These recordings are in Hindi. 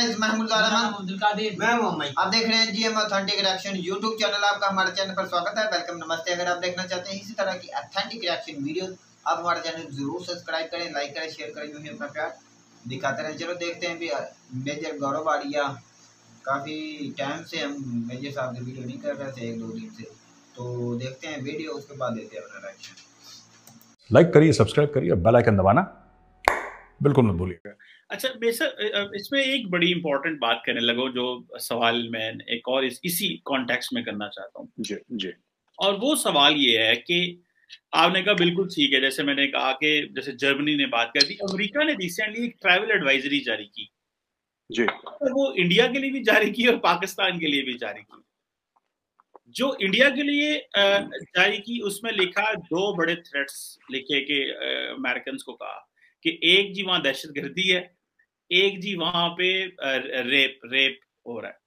गाइस, मैं मोहम्मद। आप देख रहे हैं GM authentic reaction YouTube channel. आपका हमारे चैनल पर स्वागत है। वेलकम, नमस्ते। अगर आप देखना चाहते हैं इसी तरह की ऑथेंटिक रिएक्शन वीडियो, आप हमारे चैनल जरूर सब्सक्राइब करें, लाइक करें, शेयर करें, यूं ही अपना प्यार दिखाते रहें। चलो देखते हैं भी मेजर गौरव बाड़िया। काफ़ी टाइम से हम मेजर साहब की वीडियो नहीं कर रहे थे, 1-2 दिन से, तो देखते हैं वीडियो, उसके बाद देते हैं अपना रिएक्शन। लाइक करिए, सब्सक्राइब करिए, बेल आइकन दबाना बिल्कुल मत भूलिएगा। अच्छा बेसर, इसमें एक बड़ी इंपॉर्टेंट बात करने लगो जो सवाल मैं एक और इसी कॉन्टेक्स्ट में करना चाहता हूँ जी जी। और वो सवाल ये है कि आपने कहा बिल्कुल ठीक है, जैसे मैंने कहा कि जैसे जर्मनी ने बात कर दी, अमेरिका ने रिसेंटली एक ट्रैवल एडवाइजरी जारी की जी। तो वो इंडिया के लिए भी जारी की और पाकिस्तान के लिए भी जारी की। जो इंडिया के लिए जारी की उसमें लिखा 2 बड़े थ्रेट्स लिखे कि अमेरिकन को कहा कि एक जी वहां दहशतगर्दी है, एक जी वहां पे रेप हो रहा है।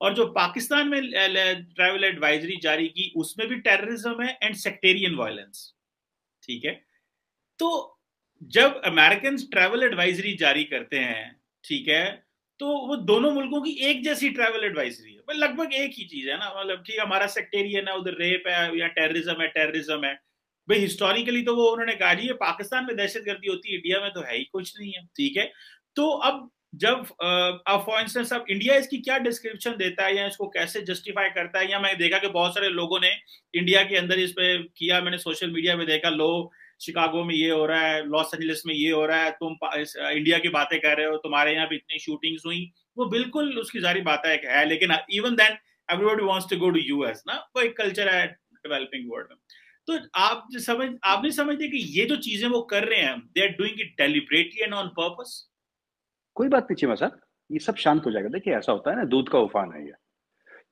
और जो पाकिस्तान में ट्रैवल एडवाइजरी जारी की उसमें भी टेररिज्म है एंड सेक्टेरियन वायलेंस। ठीक है, तो जब अमेरिकन ट्रैवल एडवाइजरी जारी करते हैं, ठीक है, तो वो दोनों मुल्कों की एक जैसी ट्रैवल एडवाइजरी है, लगभग एक ही चीज है ना। मतलब ठीक, हमारा सेक्टेरियन है, उधर रेप है या टेररिज्म है भाई। हिस्टोरिकली तो वो उन्होंने कहा जी ये पाकिस्तान में दहशतगर्दी होती है, इंडिया में तो है ही कुछ नहीं है। ठीक है, तो अब जब अब फॉर इंस्टेंस अब इंडिया इसकी क्या डिस्क्रिप्शन देता है या इसको कैसे जस्टिफाई करता है, या मैं देखा कि बहुत सारे लोगों ने इंडिया के अंदर इस पे किया, मैंने सोशल मीडिया पे देखा, लो शिकागो में ये हो रहा है, लॉस एंजलिस में ये हो रहा है, तुम इंडिया की बातें कर रहे हो, तुम्हारे यहाँ पे इतनी शूटिंग्स हुई, वो बिल्कुल उसकी जारी बात है। लेकिन even then everybody wants to go to US ना, वो एक कल्चर है डेवलपिंग वर्ल्ड में। तो आप नहीं समझते कि ये जो चीजें वो कर रहे हैं, they are doing it deliberately and on purpose? कोई बात नहीं चीमा साहब, ये सब शांत हो जाएगा। देखिए ऐसा होता है ना, दूध का उफान है ये।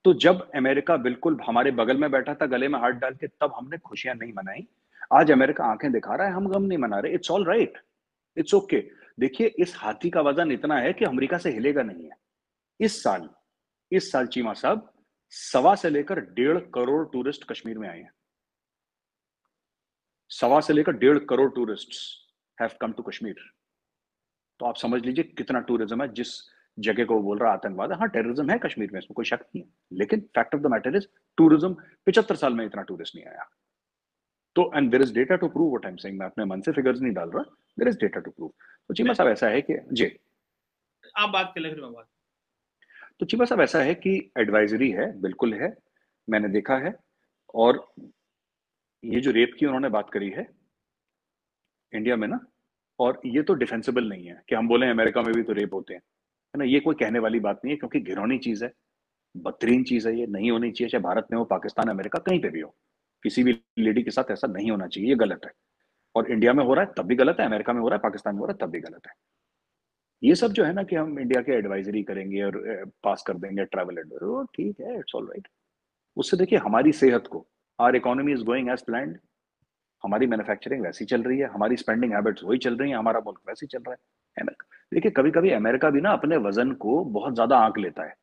तो जब अमेरिका बिल्कुल हमारे बगल में बैठा था गले में हाथ डाल के, तब हमने खुशियां नहीं मनाई। आज अमेरिका आंखें दिखा रहा है, हम गम नहीं मना रहे। It's all right, it's okay. देखिए इस हाथी का वजन इतना है कि अमेरिका से हिलेगा नहीं है। इस साल चीमा साहब 1.25 से लेकर 1.5 करोड़ टूरिस्ट कश्मीर में आए हैं। 1.25 से लेकर 1.5 crore tourist have come to Kashmir. तो आप समझ लीजिए कितना टूरिज्म है। जिस जगह को वो बोल रहा है आतंकवाद है, हाँ टेररिज्म है कश्मीर में, इसमें कोई शक नहीं है, लेकिन fact of the matter is tourism 75 साल में इतना टूरिस्ट नहीं आया। तो and there is data to prove what I am saying. मैं अपने मन से फिगर्स नहीं डाल रहा, there is data to prove. तो चीमा साहब ऐसा है कि जी आप बात कर ले फिर मैं बात। तो चीमा साहब ऐसा है कि एडवाइजरी है, बिल्कुल है, मैंने देखा है। और ये जो रेप की उन्होंने बात करी है इंडिया में ना, और ये तो डिफेंसिबल नहीं है कि हम बोले अमेरिका में भी तो रेप होते हैं, है ना। ये कोई कहने वाली बात नहीं है, क्योंकि घिनौनी चीज है, बदतरीन चीज है, ये नहीं होनी चाहिए। चाहे भारत में हो, पाकिस्तान, अमेरिका, कहीं पे भी हो, किसी भी लेडी के साथ ऐसा नहीं होना चाहिए, ये गलत है। और इंडिया में हो रहा है तब भी गलत है, अमेरिका में हो रहा है, पाकिस्तान में हो रहा है तब भी गलत है। ये सब जो है ना कि हम इंडिया के एडवाइजरी करेंगे और पास कर देंगे ट्रैवल एडवाइजरी, वो ठीक है, इट्स ऑल राइट। उससे देखिए हमारी सेहत को, our economy is going as planned, हमारी मैन्युफैक्चरिंग वैसी चल रही है, हमारी स्पेंडिंग हैबिट्स वही चल रही है, हमारा मुल्क वैसे चल रहा है। देखिए कभी कभी अमेरिका भी ना अपने वजन को बहुत ज्यादा आंक लेता है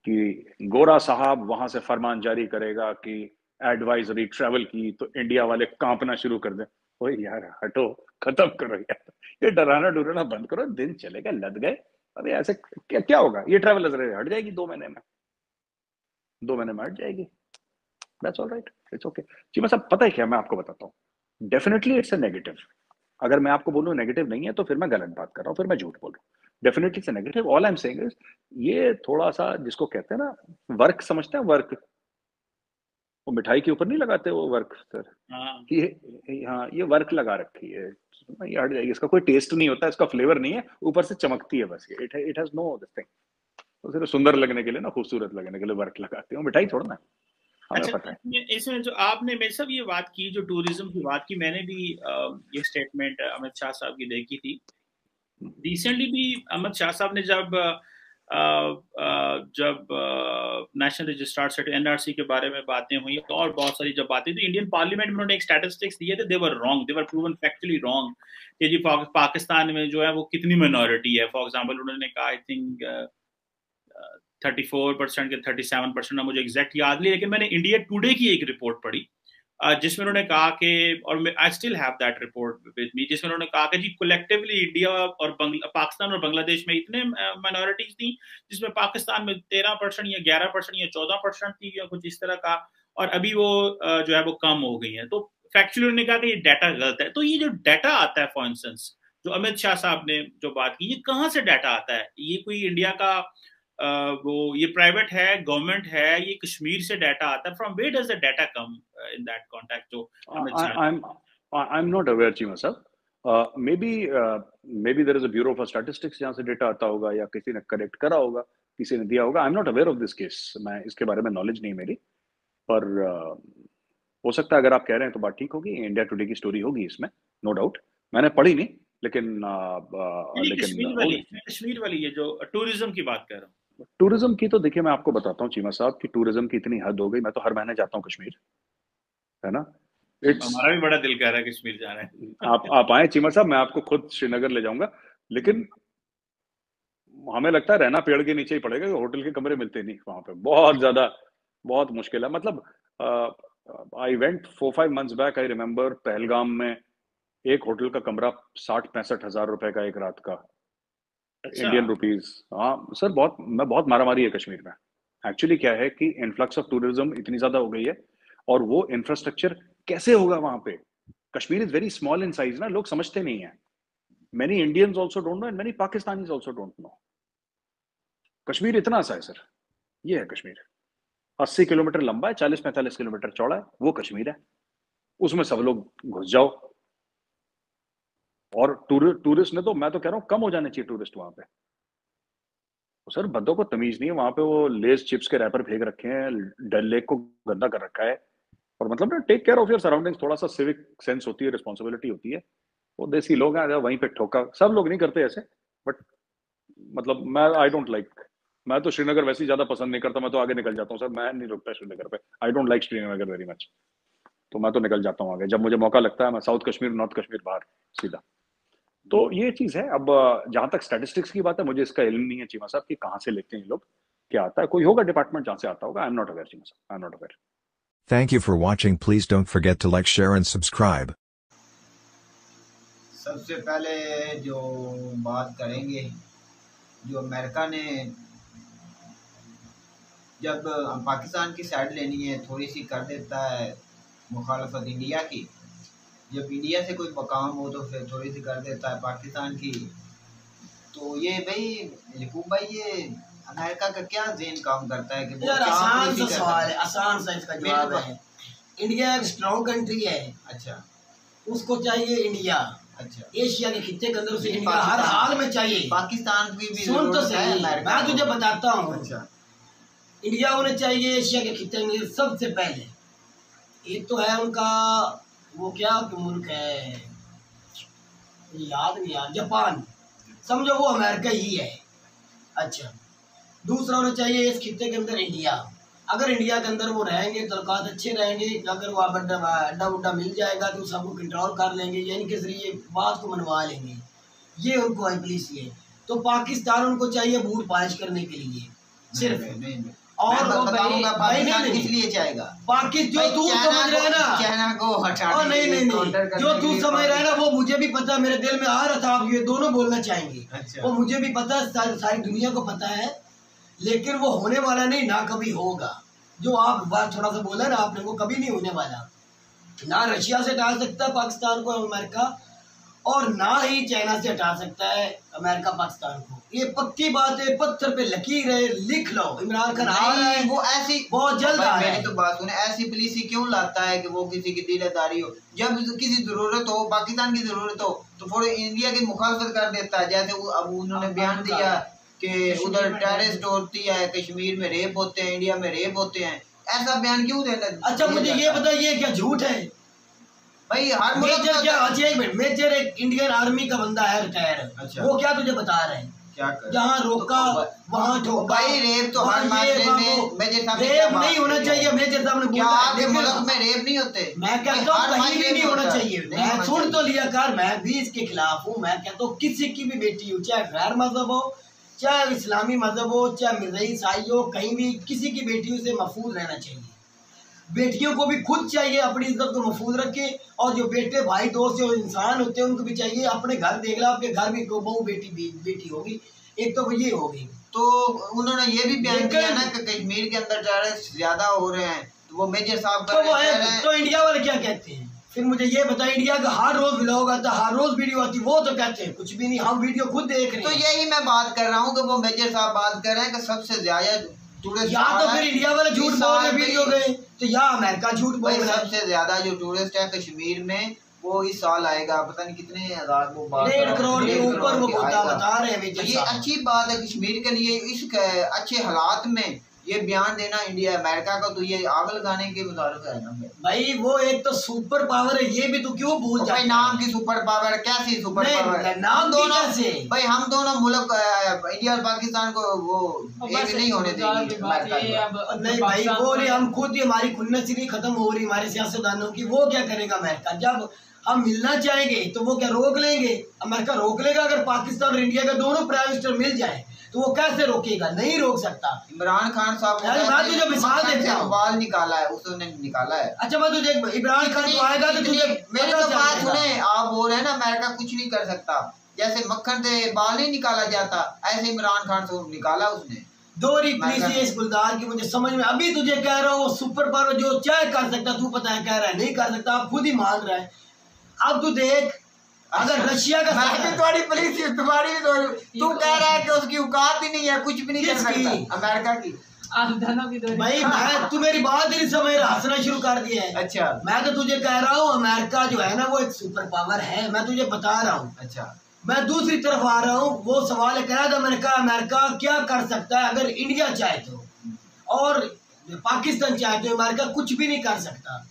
कि गोरा साहब वहां से फरमान जारी करेगा कि एडवाइजरी ट्रैवल की तो इंडिया वाले कांपना शुरू कर दें। ओए यार हटो, खत्म करो यार, ये डराना डुराना बंद करो, दिन चलेगा, लद गए। अरे ऐसे क्या होगा, ये ट्रैवल हट जाएगी 2 महीने में, 2 महीने में हट जाएगी। That's all right, it's okay. जी मैं सब पता है क्या, मैं आपको बताता हूँ, डेफिनेटली इट्स अ नेगेटिव। अगर मैं आपको बोलूँ नेगेटिव नहीं है तो फिर मैं गलत बात कर रहा हूँ, फिर मैं झूठ बोल रहा हूँ। Definitely it's a negative. All I am saying is ये थोड़ा सा जिसको कहते हैं ना वर्क, समझते हैं वर्क, वो मिठाई के ऊपर नहीं लगाते वो वर्क सर, हाँ ये वर्क लगा रखी है, ये हट जाएगी। इसका कोई टेस्ट नहीं होता, इसका फ्लेवर नहीं है, ऊपर से चमकती है बस। ये it has no this thing. तो सिर्फ सुंदर लगने के लिए ना, खूबसूरत लगने के लिए वर्क लगाते हो, मिठाई छोड़ना है, हमें अच्छा, पता है। इसमें जो आपने मेरे साथ ये बात की, जो टूरिज्म की बात की, मैंने भी ये स्टेटमेंट अमित शाह साहब की देखी थी। रिसेंटली भी अमित शाह साहब ने जब नेशनल रजिस्ट्रार सेट एनआरसी के बारे में बातें हुई और बहुत सारी जब बातें, तो इंडियन पार्लियामेंट में उन्होंने एक स्टैटिस्टिक्स दिए थे, they were wrong, they were proven factually wrong कि जी पाकिस्तान में जो है वो कितनी मिनॉरिटी है। फॉर एग्जांपल उन्होंने कहा आई थिंक 34% के 37%, मुझे एग्जैक्ट याद नहीं, लेकिन मैंने इंडिया टुडे की एक रिपोर्ट पढ़ी जिसमें उन्होंने कहा कि, और I still have that report with me, जिसमें उन्होंने कहा कि जी कलेक्टिवली इंडिया और पाकिस्तान और बांग्लादेश में इतने माइनॉरिटीज थी, जिसमें पाकिस्तान में 13% या 11% या 14% थी या कुछ इस तरह का, और अभी वो जो है वो कम हो गई है। तो फैक्चुअली उन्होंने कहा कि ये डाटा गलत है। तो ये जो डाटा आता है, फॉर इंस्टेंस जो अमित शाह साहब ने जो बात की, ये कहाँ से डाटा आता है? ये कोई इंडिया का वो ये प्राइवेट है, गवर्नमेंट है, ये कश्मीर से डाटा आता है? From where does the data come in that context? जो I'm not aware, चीमा साहब। maybe there is a bureau of statistics जहाँ से डेटा आता होगा, या किसी ने करेक्ट करा होगा, किसी ने दिया होगा। I'm not aware of this case, मैं इसके बारे में नॉलेज नहीं मेरी, पर हो सकता है अगर आप कह रहे हैं तो बात ठीक होगी, इंडिया टुडे की स्टोरी होगी इसमें, नो डाउट। मैंने पढ़ी नहीं, लेकिन कश्मीर वाली ये जो टूरिज्म की बात कर रहा हूँ। टूरिज्म की तो देखिए मैं आपको बताता हूँ चीमा साहब कि टूरिज्म की इतनी हद हो गई। मैं तो हर महीने जाता हूँ कश्मीर, है ना। हमारा भी बड़ा दिल कर रहा है कश्मीर जाना है। आप आए चीमा साहब, मैं आपको खुद श्रीनगर ले जाऊंगा, लेकिन हमें लगता है रहना पेड़ के नीचे ही पड़ेगा, होटल के कमरे मिलते नहीं वहां पे, बहुत ज्यादा, बहुत मुश्किल है। मतलब I went 4-5 months back, I remember Pahalgam में एक होटल का कमरा 60-65 हजार रुपए का एक रात का, इंडियन रुपीज। हाँ सर, बहुत मारामारी है कश्मीर में। एक्चुअली क्या है कि इन्फ्लक्स ऑफ टूरिज्म इतनी ज्यादा हो गई है, और वो इंफ्रास्ट्रक्चर कैसे होगा वहां पे। Kashmir is very small in size ना, लोग समझते नहीं है। Many Indians also don't know and many Pakistanis also don't know. Kashmir इतना सा है सर, ये है कश्मीर। 80 किलोमीटर लंबा है, 40-45 किलोमीटर चौड़ा है, वो कश्मीर है। उसमें सब लोग घुस जाओ, और टूरिस्ट ने तो, मैं तो कह रहा हूँ कम हो जाने चाहिए टूरिस्ट वहां पे। सर बंदों को तमीज नहीं है वहां पे, वो लेस चिप्स के रैपर फेंक रखे हैं, डल लेक को गंदा कर रखा है। और मतलब ना, take care of your surroundings, थोड़ा सा सिविक सेंस होती है, रिस्पॉन्सिबिलिटी होती है। वो देसी लोग हैं वहीं पे ठोका, सब लोग नहीं करते ऐसे, बट मतलब आई डोंट लाइक, मैं तो श्रीनगर वैसे ही ज्यादा पसंद नहीं करता, मैं तो आगे निकल जाता हूँ सर, मैं नहीं रुकता श्रीनगर पे। I don't like Srinagar very much, तो मैं तो निकल जाता हूँ आगे, जब मुझे मौका लगता है मैं साउथ कश्मीर, नॉर्थ कश्मीर, बाहर सीधा। तो ये चीज है। अब जहां तक स्टैटिस्टिक्स की बात है, मुझे इसका इल्म नहीं है चीमा साहब कि कहाँ से लेते हैं लोग, क्या आता है। कोई होगा डिपार्टमेंट जहां से आता होगा, I am not aware Cheema साहब, I am not aware. Thank you for watching. Please don't forget to like, share and subscribe. सबसे पहले जो बात करेंगे, जो अमेरिका ने जब पाकिस्तान की साइड लेनी है, थोड़ी सी कर देता है मुखालफत इंडिया की। जब इंडिया से कोई मकाम हो तो फिर थोड़ी सी कर देता है पाकिस्तान की। तो ये भाई यकूब भाई, ये अमेरिका का क्या ज़हन काम करता है कि यार आसान सा सवाल है, आसान सा इसका जवाब है। इंडिया एक स्ट्रॉन्ग कंट्री है। अच्छा, उसको चाहिए इंडिया। अच्छा, एशिया के खित्ते के अंदर उसे इंडिया हर हाल में चाहिए। पाकिस्तान की भी सुन तो सही, मैं तुझे बताता हूँ। अच्छा, इंडिया होने चाहिए एशिया के खित्ते में सबसे पहले। एक तो है उनका वो क्या मुल्क है, याद नहीं यार, जापान, समझो वो अमेरिका ही है। अच्छा, दूसरा होना चाहिए इस खित्ते के अंदर इंडिया। अगर इंडिया के अंदर वो रहेंगे तलकात अच्छे रहेंगे, अगर वो अड्डा उड्डा मिल जाएगा तो सबको कंट्रोल कर लेंगे, यानी कि जरिए बात को मनवा लेंगे। ये उनको है पुलिस ये। तो पाकिस्तान उनको चाहिए बूट पालिश करने के लिए सिर्फ। और वो पाकिस्तान किस लिए चाहेगा? पाकिस्तान जो तू समझ रहा है ना, चाइना को हटा, नहीं, जो तू समझ रहा है ना, वो मुझे भी पता, मेरे दिल में आ रहा था आप ये दोनों बोलना चाहेंगे। अच्छा। वो मुझे भी पता, सारी दुनिया को पता है, लेकिन वो होने वाला नहीं, ना कभी होगा। जो आप बात थोड़ा सा बोला ना आपने, वो कभी नहीं होने वाला। ना रशिया से हटा सकता पाकिस्तान को अमेरिका, और ना ही चाइना से हटा सकता है अमेरिका पाकिस्तान को। ये पक्की बात है, पत्थर पे लकीर है, लिख लो। इमरान खान आ रहा है, वो ऐसी बहुत जल्द आ रहा है। तो बात सुने, ऐसी पुलिस क्यों लाता है कि वो किसी की दिलदारी हो? जब किसी जरूरत हो, पाकिस्तान की जरूरत हो, तो थोड़े इंडिया की मुखालफत कर देता है। जैसे अब उन्होंने बयान दिया कि उधर टेररिस्ट होती है, कश्मीर में रेप होते हैं, इंडिया में रेप होते हैं। ऐसा बयान क्यों देता है? अच्छा मुझे ये बताइए, क्या झूठ है भाई? हर मेजर क्या, एक मिनट, मेजर एक इंडियन आर्मी का बंदा है रिटायर। अच्छा। वो क्या तुझे बता रहे हैं? क्या कर? जहाँ रोका वहाँ ठोका। भाई रेप तो हर मामले में मेजर साहब रेप नहीं होना चाहिए। मेजर साहब ने बोला आपके मुल्क में रेप नहीं होते? मैं कहता हूँ कहीं भी नहीं होना चाहिए। मैं सुन तो लिया कर, मैं भी इसके खिलाफ हूँ। मैं कहता हूँ किसी की भी बेटी हो, चाहे गैर मजहब हो, चाहे इस्लामी मजहब हो, चाहे मिर्ज़ा ईसाई हो, कहीं भी किसी की बेटी से महफूज रहना चाहिए। बेटियों को भी खुद चाहिए अपनी इज्जत को महफूज रखे, और जो बेटे भाई दोस्त जो इंसान होते हैं उनको भी चाहिए अपने घर देख लो, आपके घर भी बहू बेटी होगी, एक तो ये होगी। तो उन्होंने ये भी बयान किया ना कि कश्मीर के अंदर टेररिस्ट ज्यादा हो रहे हैं, तो वो मेजर साहब तो वो है, तो इंडिया वाले क्या कहते हैं? फिर मुझे ये बताइए, इंडिया का हर रोज व्लॉग आता, हर रोज वीडियो आती, वो तो कहते हैं कुछ भी नहीं, हम वीडियो खुद देख रहे हैं। तो यही मैं बात कर रहा हूँ कि वो मेजर साहब बात कर रहे हैं कि सबसे ज्यादा टूरिस्ट, या तो फिर इंडिया वाले झूठ बोल रहे वीडियो में, तो या अमेरिका झूठ बोल रहा है। सबसे ज्यादा जो टूरिस्ट है कश्मीर में वो इस साल आएगा, पता नहीं कितने हजार, वो 1.5 करोड़ के ऊपर वो बता रहे हैं। तो ये अच्छी बात है कश्मीर के लिए, इस अच्छे हालात में ये बयान देना इंडिया अमेरिका का, तो ये आग लगाने के मुताबिक है ना भाई। वो एक तो सुपर पावर है, ये भी तो क्यों भूल जाए? नाम की सुपर पावर, कैसी सुपर पावर? नाम दोनों से भाई, हम दोनों मुल्क इंडिया और पाकिस्तान को वो एक नहीं होने देंगे। नहीं भाई, वो नहीं, हम खुद ही, हमारी खुन्नसी नहीं खत्म हो रही हमारे सियासतदानों की। वो क्या करेगा अमेरिका? जब हम मिलना चाहेंगे तो वो क्या रोक लेंगे? अमेरिका रोक लेगा? अगर पाकिस्तान और इंडिया का दोनों प्राइम मिनिस्टर मिल जाए तो वो कैसे रोकेगा? नहीं रोक सकता। इमरान खान साहब मैं तुझे मिसाल देता हूँ, बाल निकाला है उसने, निकाला है। अच्छा मैं तुझे, इमरान खान तो आएगा तो तुझे मेरी तो बात सुने, आप बोल रहे हैं ना अमेरिका कुछ नहीं कर सकता, जैसे मक्खन से बाल नहीं निकाला जाता, ऐसे इमरान खान से निकाला उसने। दो रिप्लेस इस गुलदार की मुझे समझ में, अभी तुझे कह रहा हूँ वो सुपर पावर जो चाहे कर सकता, तू पता है कह रहा है नहीं कर सकता, आप खुद ही मान रहा है। अब तू देख, अगर रशिया का तुम्हारी पुलिस, तुम्हारी तू कह रहा है कि उसकी औकात ही नहीं है, कुछ भी नहीं कर सकता अमेरिका की। भाई मैं, तू मेरी बात ही नहीं समझ रहा, हंसना शुरू कर दिया है। अच्छा, मैं तो तुझे कह रहा हूँ अमेरिका जो है ना वो एक सुपर पावर है, मैं तुझे बता रहा हूँ। अच्छा, मैं दूसरी तरफ आ रहा हूँ, वो सवाल कह रहा था मैंने कहा अमेरिका क्या कर सकता है अगर इंडिया चाहे तो, और पाकिस्तान चाहे तो अमेरिका कुछ भी नहीं कर सकता,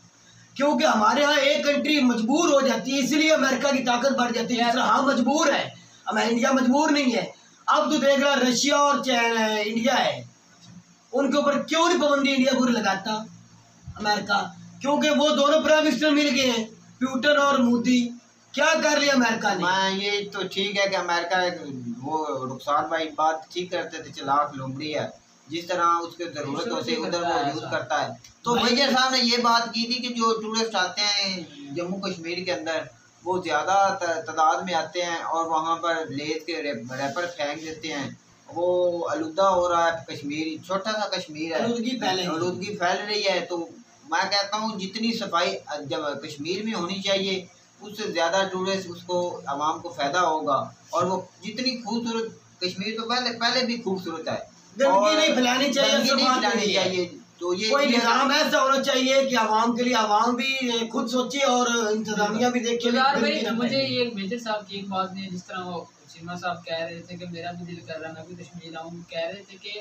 क्योंकि हमारे यहाँ एक कंट्री मजबूर हो जाती है, इसलिए अमेरिका की ताकत बढ़ जाती है। हाँ मजबूर है, हमें इंडिया मजबूर नहीं है। अब तो देख रहा रशिया और इंडिया है, उनके ऊपर क्यों नहीं पाबंदी इंडिया पूरी लगाता अमेरिका? क्योंकि वो दोनों प्राइम मिनिस्टर मिल गए हैं, पुतिन और मोदी। क्या कर लिया अमेरिका ने? मैं ये तो ठीक है कि अमेरिका, वो रुखसार भाई बात ठीक करते थे, चलाक लोमड़ी है, जिस तरह उसके जरूरत होती है उधर वो यूज करता है। तो मेजर साहब ने ये बात की थी कि जो टूरिस्ट आते हैं जम्मू कश्मीर के अंदर वो ज्यादा तादाद में आते हैं और वहाँ पर लेज के रैपर फेंक देते हैं, वो आलूदा हो रहा है कश्मीर, छोटा सा कश्मीर है, आलूदगी फैल रही है। तो मैं कहता हूँ जितनी सफाई जब कश्मीर में होनी चाहिए उससे ज्यादा टूरिस्ट उसको आवाम को फायदा होगा, और वो जितनी खूबसूरत कश्मीर तो पहले भी खूबसूरत है, गंदगी नहीं फैलानी चाहिए, नहीं फैलानी चाहिए। तो ये कोई निजाम ऐसा होना चाहिए कि आवाम के लिए आवाम भी खुद सोचे और इंतजामिया भी देखे। मुझे ये मेजर साहब की एक बात नहीं, जिस तरह वो चीमा साहब कह रहे थे कि मेरा भी दिल कर रहा है मैं भी कश्मीर आऊँ, कह रहे थे कि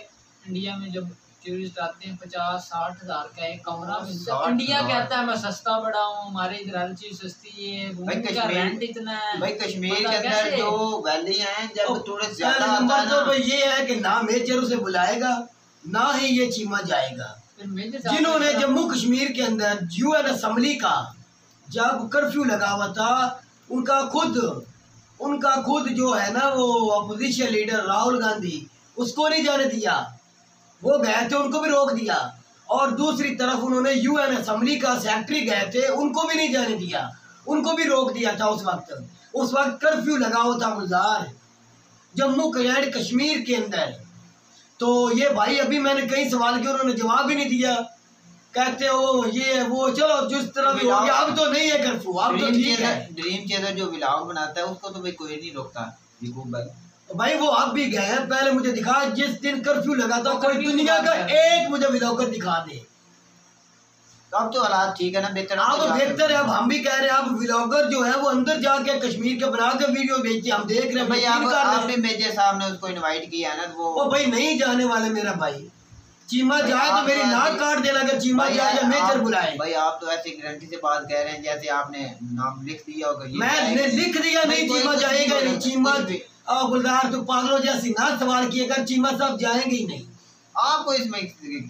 इंडिया में जब टूरिस्ट आते हैं 50-60 हज़ार का एक कमरा मिलता है, इंडिया कहता है मैं सस्ता बड़ा हूँ, हमारे इधर हर चीज सस्ती है, घूमने का रेंट इतना है। भाई कश्मीर के अंदर जो वैली है जब टूरिस्ट ज्यादा आता है तो ये है कि ना मेजर उसे बुलाएगा ना ही ये चीमा जाएगा। जिन्होंने जम्मू कश्मीर के अंदर UN असेंबली का जब कर्फ्यू लगा हुआ था, उनका खुद जो है ना वो अपोजिशन लीडर राहुल गांधी, उसको नहीं जाने दिया, वो गए थे उनको भी रोक दिया। और दूसरी तरफ उन्होंने UN असेंबली का सेक्रेटरी गए थे, उनको भी नहीं जाने दिया, उनको भी रोक दिया था। उस वक्त कर्फ्यू लगा हुआ था गुलजार जम्मू कश्मीर के अंदर। तो ये भाई अभी मैंने कई सवाल किए, उन्होंने जवाब भी नहीं दिया, कहते हो ये वो, चलो जिस तरह भी हो गया, अब तो नहीं है कर्फ्यू, अब तो ठीक है। ड्रीम चेजर जो व्लॉग बनाता है उसको तो भाई कोई नहीं रोकता भाई, वो अब भी गए हैं। पहले मुझे दिखा जिस दिन कर्फ्यू लगा था कोई दुनिया का एक मुझे व्लॉगर दिखा दे। अब तो हालात ठीक है ना, बेहतर हाँ तो बेहतर है। अब हम भी कह रहे हैं, अब व्लॉगर जो है वो अंदर जाके कश्मीर के बना के वीडियो भेजते, हम देख रहे हैं भाई। आपने मेजर साहब ने उसको इनवाइट किया है ना, तो वो भाई नहीं जाने वाले मेरा भाई। चीमा जाए तो मेरी नाक काट देना, अगर चीमा जाए या मेजर बुलाए। भाई आप तो ऐसी गारंटी से बात कह रहे हैं जैसे आपने नाम लिख दिया होगा। मैं लिख दिया नहीं, चीमा जाएगा नहीं। चीमा गुलजार तो पागलों जैसी ना सवाल किए, अगर चीमा साहब जाएंगे ही नहीं, आपको इसमें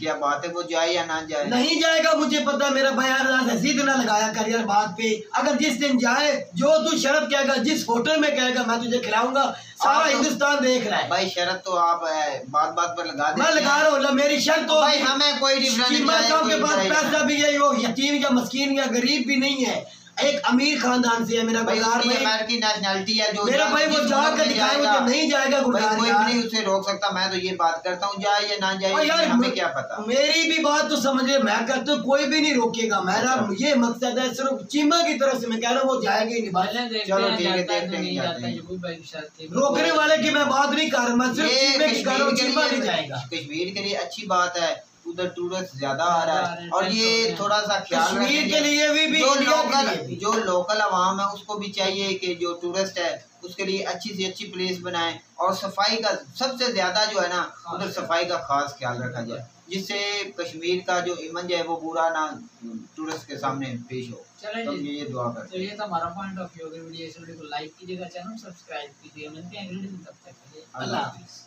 क्या बात है, वो जाए या ना जाए? नहीं जाएगा, मुझे पता है। मेरा भाई यार जिद ना लगाया कर यार बात पे। अगर जिस दिन जाए, जो तू शरत कहेगा, जिस होटल में कहेगा, मैं तुझे खिलाऊंगा। सारा हिंदुस्तान देख रहा है भाई। शरत तो आप बात बात पर लगा देते मैं लगा रहा हूँ। मेरी शर्त तो भाई हमें कोई डिफरेंस नहीं चीमा साहब के पास पैसा भी है, वो यतीम या मस्कीन या गरीब भी नहीं है, एक अमीर खानदान से है मेरा बाजार में। अमेरिकी नेशनैलिटी है जो मेरा भाई, वो जाकर दिखाए, मुझे नहीं जाएगा गुरदार कोई नहीं उसे रोक सकता। मैं तो ये बात करता हूँ, जाए या ना जाए यार, हमें क्या पता। मेरी भी बात तो समझे, मैं कहता हूँ कोई भी नहीं रोकेगा। मेरा ये मकसद है, सिर्फ चीमा की तरफ से मैं कह रहा हूँ वो जाएगा ही नहीं। चलो ठीक है, देखते हैं। रोकने वाले की मैं बात नहीं कर रहा, मैं सिर्फ चीमे की कर रहा हूँ। चीमा नहीं जाएगा। कश्मीर के लिए अच्छी बात है, उधर टूरिस्ट ज्यादा आ रहा है, और ये थोड़ा सा ख्याल कश्मीर के लिए भी जो लोकल आवाम है उसको भी चाहिए कि जो टूरिस्ट है उसके लिए अच्छी से अच्छी प्लेस बनाए, और सफाई का सबसे ज्यादा जो है ना उधर सफाई का खास ख्याल रखा जाए, जिससे कश्मीर का जो इमेज है वो बुरा ना टूरिस्ट के सामने पेश हो। चलें तो जी, ये दुआ करते हैं। तो ये था हमारा पॉइंट ऑफ व्यू। अगर वीडियो को लाइक कीजिएगा, चैनल सब्सक्राइब कीजिएगा। मिलते हैं अगले दिन, तब तक के लिए अल्लाह हाफिज़।